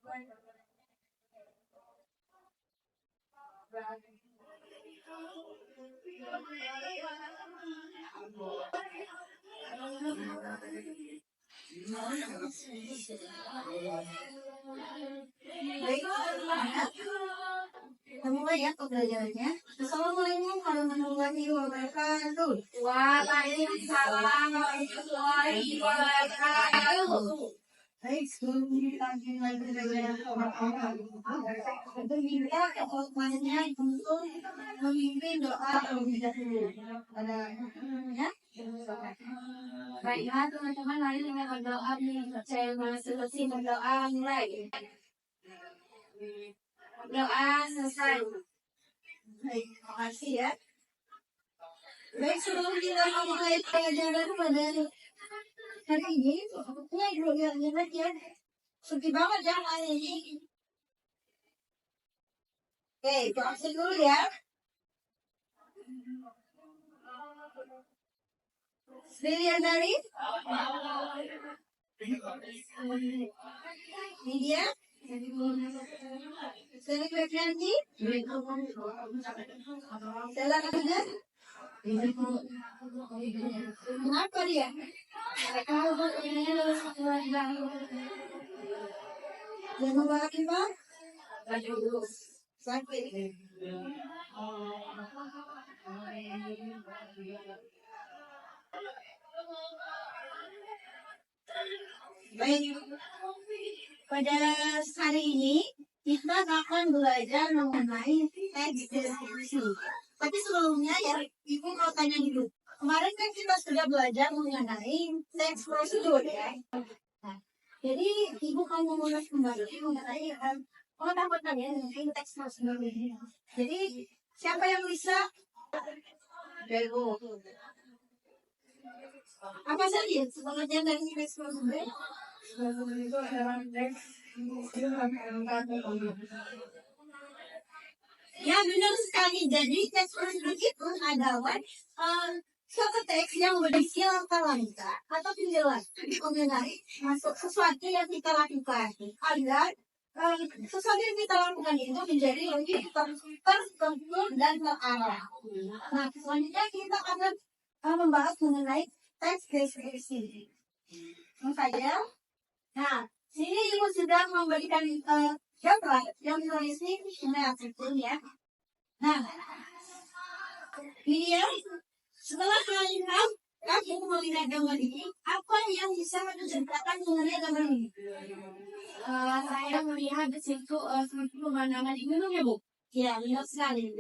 Mulai ya pembelajarannya. Assalamualaikum warahmatullahi wabarakatuh. Waalaikumsalam warahmatullahi wabarakatuh. Baik, sebelum kita mulai belajar untuk minta kekhidmatannya untuk memimpin doa terlebih dahulu. Ada ya. Baiklah teman-teman, mari kita berdoa nih. Saya masih berdoa mulai. Doa selesai. Baik, terima kasih ya. Baik, sebelum kita mulai pelajaran pada hari ini, ini grogiannya aja. Sedih banget ya hari ini. Oke, jelasin dulu ya. Dilihat dari media, selebriti, selebriti. Kenapa dia? Jangan bawa kita. Sampai. Baik, pada hari ini kita akan belajar mengenai teks deskripsi. Tapi sebelumnya ya, Ibu mau tanya dulu. Kemarin kan kita sudah belajar mengenai teks prosedur ya. Nah, jadi Ibu mau mengulas kembali mengenai pengetahuan ya mengenai teks prosedur ini. Jadi siapa yang bisa? Ibu. Apa saja pengertian dari teks prosedur? Itu adalah teks ya benar sekali. Jadi teks prosedur itu adalah suatu teks yang berisi langkah-langkah atau penjelasan mengenai sesuatu yang kita lakukan agar sesuatu yang kita lakukan itu menjadi lebih terstruktur dan terarah. Nah, selanjutnya kita akan membahas mengenai teks deskripsi. Saja. Nah, sini Ibu sudah memberikan gambar yang ditulis ini ya. Nah, ini ya. Setelah kalian melihat gambar ini, apa yang bisa menceritakan mengenai gambar ini? Saya melihat di situ pemandangan gunung ya, Bu. Ya, benar sekali.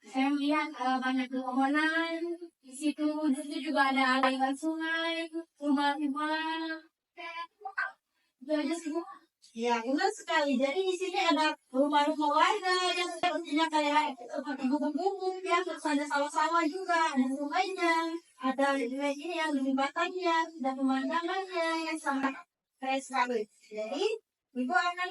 Saya melihat banyak pepohonan. Di situ juga ada aliran sungai, rumah-rumah. Ya, benar sekali. Jadi di sini ada rumah-rumah warga yang sepertinya kayak gubung-gubung ya, terus ada sawah-sawah juga, ada sungainya, ada ini yang jembatannya, dan pemandangannya yang sangat keren sekali. Jadi Ibu akan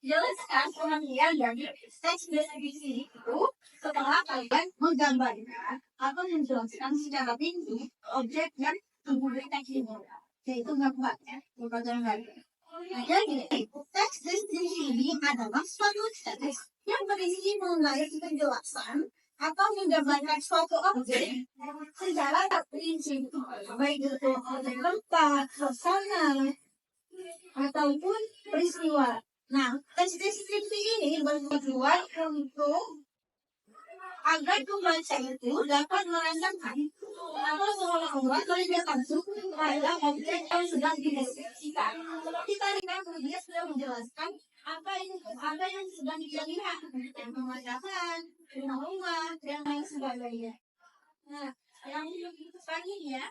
menjelaskan pengertian dari teks deskripsi itu setelah kalian menggambarkan atau menjelaskan secara rinci objek yang kemudian teks ini. Yaitu gambarnya, bukan lagi. Nah, jadi teks deskripsi ini adalah suatu teks yang berisi mengenai penjelasan atau menggambarkan suatu objek secara terperinci, baik itu objek tempat, suasana, ataupun peristiwa. Nah, teks deskripsi ini bertujuan untuk agar pembaca itu dapat merasakan atau seolah-olah terlihat langsung pada objek yang sedang dideskripsikan. Seperti tadi kan dia sudah menjelaskan apa yang sedang dilihat, yang pemandangan, rumah, dan lain sebagainya. Nah, yang selanjutnya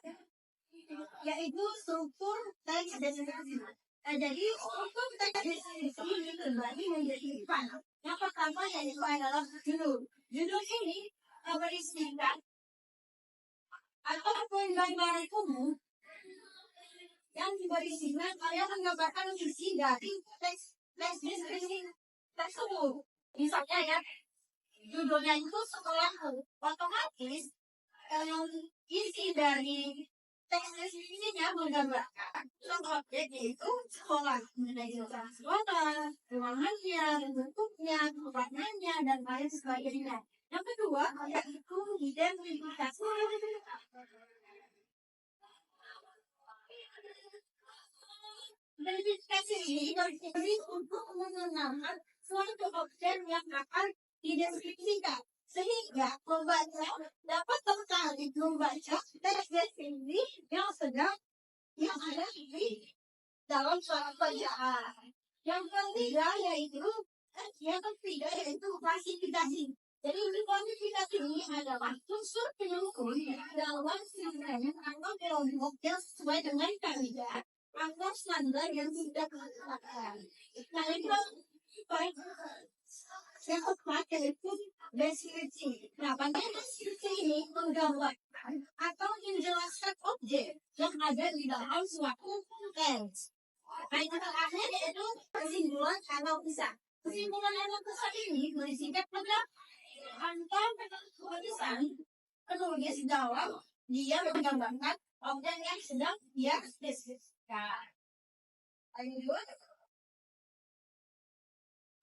yaitu struktur teks deskripsi. Jadi untuk teks deskripsi ini terbagi menjadi 4. Yang pertama yaitu adalah judul. Judul ini berisikan atau gambaran umum yang berisikan yang menggambarkan isi dari teks deskripsi tersebut. Misalnya ya, judulnya itu sekolah, otomatis isi dari teks deskripsinya menggambarkan contoh objek yaitu sekolah, mengenai sekolah, ruangannya, bentuknya, warnanya, dan lain sebagainya. Yang kedua, yaitu identifikasi. Identifikasi ini berfungsi untuk mengenalkan suatu objek yang akan dideskripsikan, sehingga pembaca dapat tertarik membaca teks deskripsi yang ada di dalam suatu bacaan. Yang ketiga yaitu klasifikasi. Jadi klasifikasi ini adalah unsur penyusun dalam segmen atau kelompok yang sesuai dengan kaidah atau standar yang sudah ditetapkan. Nah, yang keempat yaitu deskripsi. Nah, bagian deskripsi ini menggambarkan atau menjelaskan objek yang ada di dalam suatu teks. Nah, yang terakhir yaitu kesimpulan atau kisah. Kesimpulan atau kisah ini bersingkat pada antar tulisan penulis dalam dia menggambarkan objek yang sedang dia deskripsikan. Lanjut.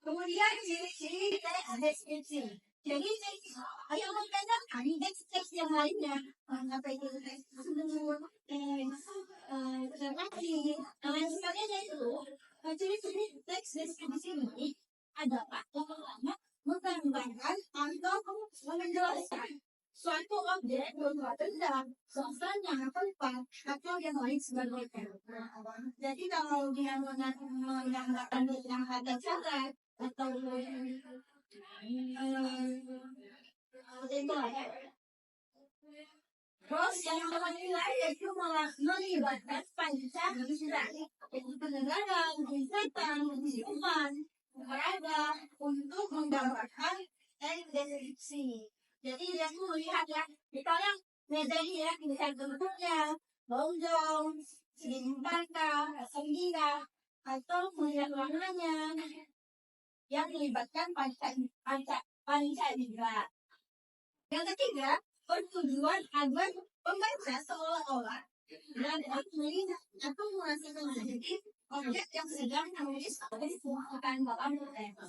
Kemudian ciri-ciri teks deskripsi. Jadi yang membedakan teks yang lainnya, apa itu teks semut, redaksi, dan lain sebagainya itu. Ciri-ciri teks deskripsi ini adalah yang pertama menggambarkan atau menjelaskan suatu objek berupa benda, suasana, tempat, atau yang lain sebagainya. Jadi kalau dia menggambarkan yang ada syarat atau terus yang kedua yaitu melibatkan panca indera, yaitu pendengaran, penglihatan, penciuman, olahraga untuk menggambarkan teks deskripsi. Jadi dia melihat ya, misalnya meja ini ya, lihat bentuknya, lonjong, segi bata, segi atau melihat warnanya yang melibatkan panca indera. Yang ketiga, bertujuan agar pembaca seolah-olah dapat melihat atau merasakan sendiri objek yang sedang menulis akan dalam teks.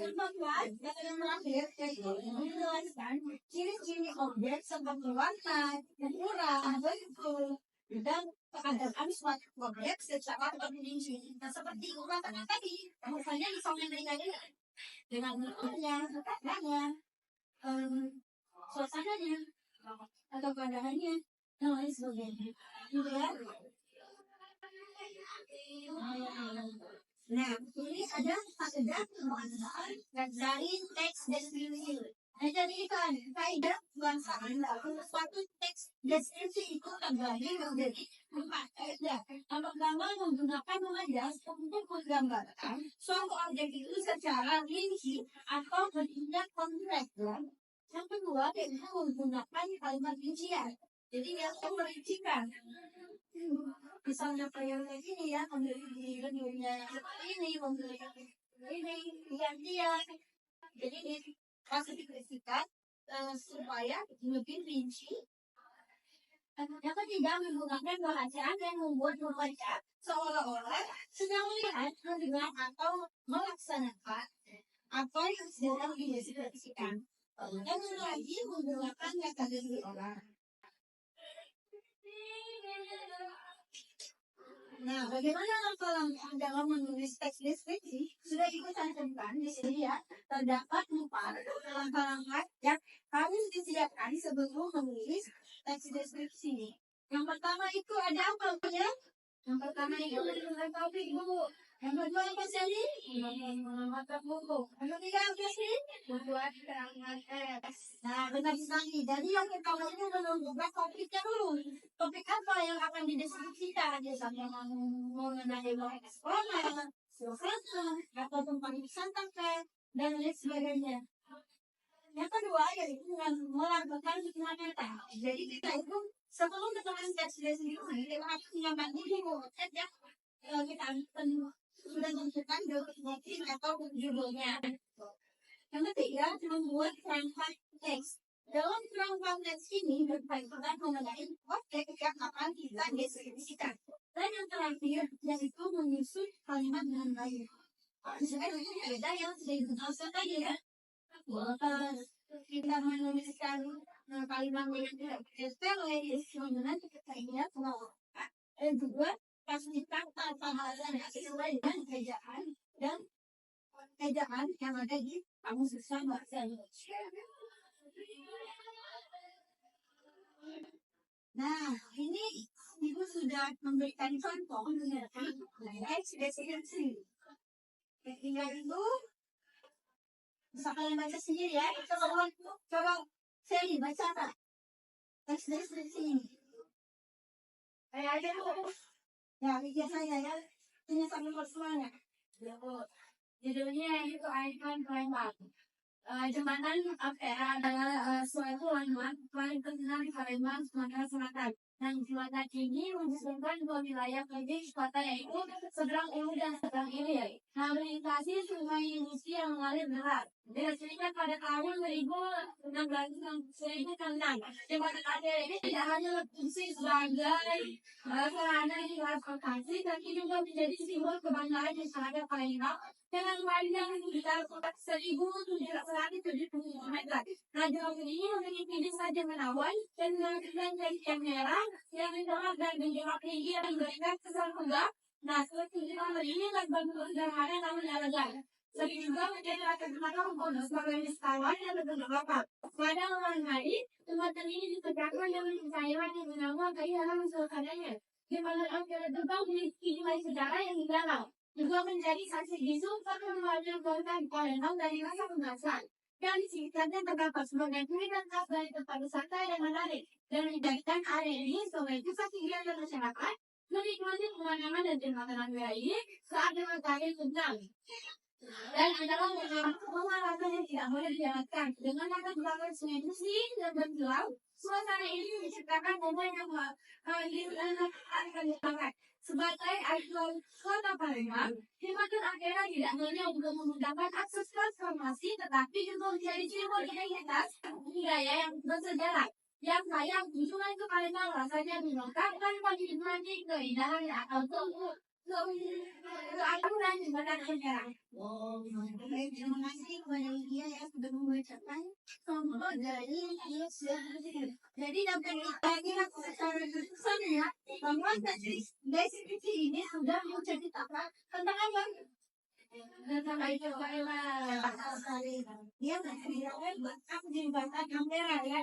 Yang keempat, yang terakhir yaitu menjelaskan ciri-ciri objek seperti warna, ukuran, bentuk, dan keadaan suatu objek secara terperinci. Nah, seperti ulasan tadi, misalnya disampaikan dengan bentuknya, warnanya, suasananya, atau keadaannya, dan lain sebagainya. Nah, ini ada kaidah pembahasan dari teks deskripsi. Nah, jadi kaidah pembahasan dalam suatu teks deskripsi itu terbagi menjadi 4 kaidah. Yang pertama menggunakan mengajar untuk menggambarkan suatu objek itu secara rinci atau bertindak kompleks. Yang kedua yaitu menggunakan kalimat rincian. Jadi dia merincikan. Misalnya kayak ini ya, memiliki dunia seperti ini, memiliki ini, dia. Jadi diklasifikasikan supaya lebih rinci. Yang ketiga menggunakan bahasa yang membuat membaca seolah-olah sedang melihat, mendengar atau melaksanakan apa yang sedang dideskripsikan. Yang lagi menggunakan metode orang. Nah, bagaimana langkah-langkah dalam menulis teks deskripsi sudah dicantumkan di sini ya. Terdapat 4 langkah-langkah yang harus disiapkan sebelum menulis teks deskripsi. Yang pertama itu ada apa ya? Yang pertama itu menentukan topik dulu. Yang kedua apa sih? Mengatur buku. Yang ketiga apa sih? Membuat keterangan teks. Nah, benar sekali. Jadi yang pertama itu menentukan topiknya dulu. Topik apa yang akan dideskripsikan? Misalnya mengenai sekolah, suasana, atau tempat wisata, dan lain sebagainya. Yang kedua yaitu melakukan hitungan. Jadi kita itu sebelum keterangan teks deskripsi, kita harus mengamati dulu ya. Kita sudah tentukan deskripsi atau judulnya. Yang ketiga membuat kerangka teks. Dalam kerangka teks ini berkaitan mengenai objek yang akan kita deskripsikan. Dan yang terakhir, yaitu menyusun kalimat dengan baik. Misalnya beda yang sudah dikenalkan tadi ya. Kita menuliskan kalimat dengan detail, sebenarnya kita ingat bahwa dan juga pastikan pembahasan yang sesuai dengan ejaan dan ejaan yang ada di kamus besar bahasa Indonesia. Nah, ini Ibu sudah memberikan contoh mengenai deskripsi. Tinggal itu bisa kalian baca sendiri ya. Coba Sally baca apa? Teks deskripsi ini. Kayak aja tuh. Ya, biasanya ya. Ini sambil bersemangat. Ya, Bu. Judulnya itu ikon Palembang. Jembatan Ampera adalah suatu landmark paling terkenal di Palembang, Sumatera Selatan. Dan jembatan ini menghubungkan dua wilayah penting kota yaitu Seberang Ulu dan Seberang Ilir. Nah, melintasi sungai Musi yang mengalir deras. Diresmikan pada tahun 1606. Jembatan Ampera ini tidak hanya berfungsi sebagai sarana transportasi, tapi juga menjadi simbol kebanggaan masyarakat Palembang dengan panjang sekitar 1.770 meter. Nah, jembatan ini memiliki desa Jemenawan dan menggunakan yang merah yang ditolak dan menjawab tinggi yang memberikan kesan megah. Nah, seperti jembatan ini tanpa sederhana namun elegan. Sering juga menjadi latar belakang untuk sebagai wisatawan yang berpendapat. Pada malam hari, jembatan ini ditegakkan dengan pencairan yang menambah keindahan suasananya. Jembatan Ampera Gebang memiliki nilai sejarah yang mendalam. Juga menjadi saksi bisu perkembangan kota Palembang dari masa ke masa. Dan di sekitarnya terdapat sebagai pilihan khas dari tempat wisata yang menarik dan menjadikan area ini sebagai pusat kegiatan masyarakat menikmati pemandangan dan jembatan Ampera ini saat matahari terbenam. Dan adalah pemanasan yang tidak boleh dilewatkan dengan latar belakang sungai Musi dan berkilau. Suasana ini menciptakan momen yang akan diangkat sebagai ikon kota Palembang. Jembatan Ampera tidak hanya juga memudahkan akses transportasi, tetapi juga menjadi simbol identitas budaya yang bersejarah. Yang sayang, kunjungan ke Palembang rasanya melengkapkan menikmati keindahan atau keakuran jembatan Ampera. Terima kasih kepada media yang sudah membacakan contoh dari jadi dapat kita secara kesan ya bahwa deskripsi ini sudah menceritakan tentang apa? Tentang dia menceritakan bahkan jembatan Ampera ya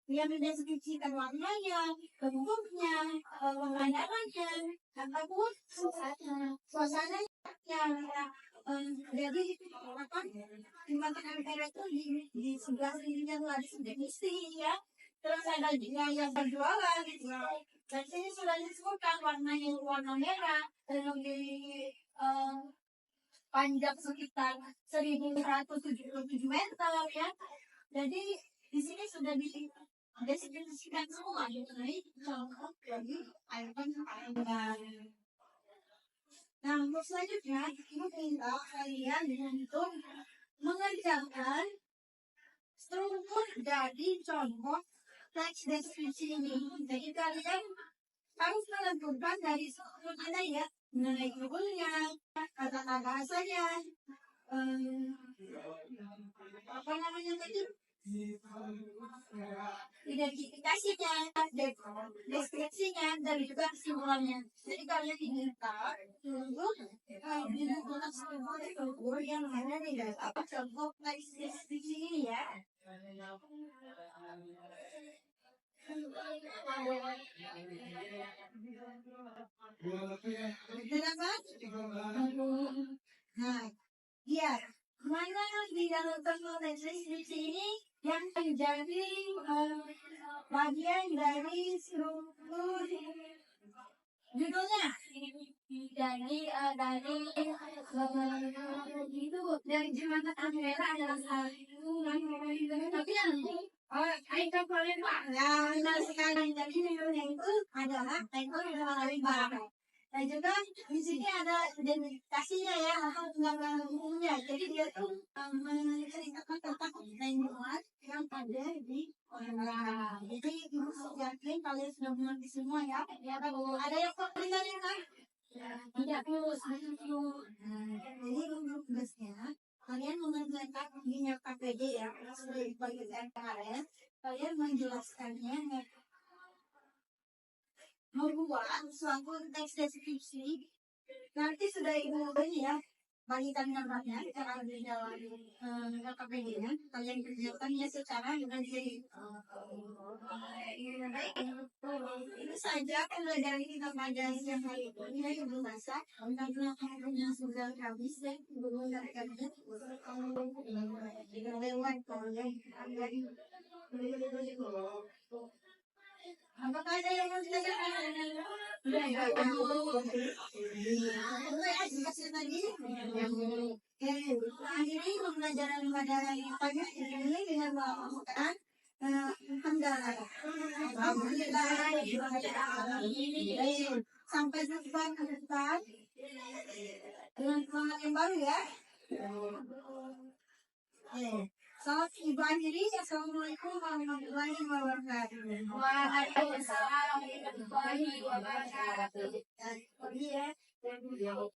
yang mendeskripsikan warnanya, bentuknya, pemandangannya, ataupun suasananya. Jadi apa jembatan Ampera itu di sebelah sininya tuh ada Indonesia ya. Terus ada juga yang berjualan gitu. Dan sini sudah disebutkan warnanya warna merah dan memiliki panjang sekitar 1.177 meter ya. Jadi di sini sudah deskripsikan semua mengenai contoh dari ikon Palembang. Nah, untuk selanjutnya, ibu minta kalian untuk mengerjakan struktur dari contoh teks deskripsi ini. Jadi kalian harus menentukan dari struktur mana ya, mengenai judulnya, kata-kata bahasanya, apa namanya tadi? Identifikasinya, deskripsinya, dan juga kesimpulannya. Jadi kalian diminta untuk dibuat struktur yang mana di dalam contoh teks deskripsi ini ya. Nah, ya, mana di dalam contoh teks deskripsi ini yang menjadi bagian dari struktur judulnya dari itu dari jembatan Ampera adalah tapi yang ikon Palembang yang benar sekali. Jadi judulnya itu adalah ikon Palembang. Dan juga di sini ada identifikasinya ya, atau tunggakan umumnya. Jadi dia tuh menceritakan tentang lingkungan yang ada di orang. Jadi ibu yakin kalian sudah mengerti semua ya. Ya ada yang komentarnya kan? Tidak perlu, saya perlu. Jadi untuk tugasnya, kalian mengerjakan minyak KPD ya, sudah dibagikan kemarin. Kalian menjelaskannya membuat suatu teks deskripsi. Nanti sudah ibu beri ya, bagikan gambarnya cara di dalam KPD-nya. Kalian kerjakannya secara dengan diri. Itu saja pembelajaran kita pada siang hari ini dari bahasa. Karena kamunya sudah habis dan belum mendapatkannya, lewat apakah ada yang mau ditanyakan? Tadi akhiri pembelajaran pada pagi ini dengan melakukan kendala. Sampai jumpa ke depan dengan semangat yang baru ya. Selamat Ibu Anjiri, Assalamualaikum warahmatullahi wabarakatuh. Waalaikumsalam warahmatullahi wabarakatuh.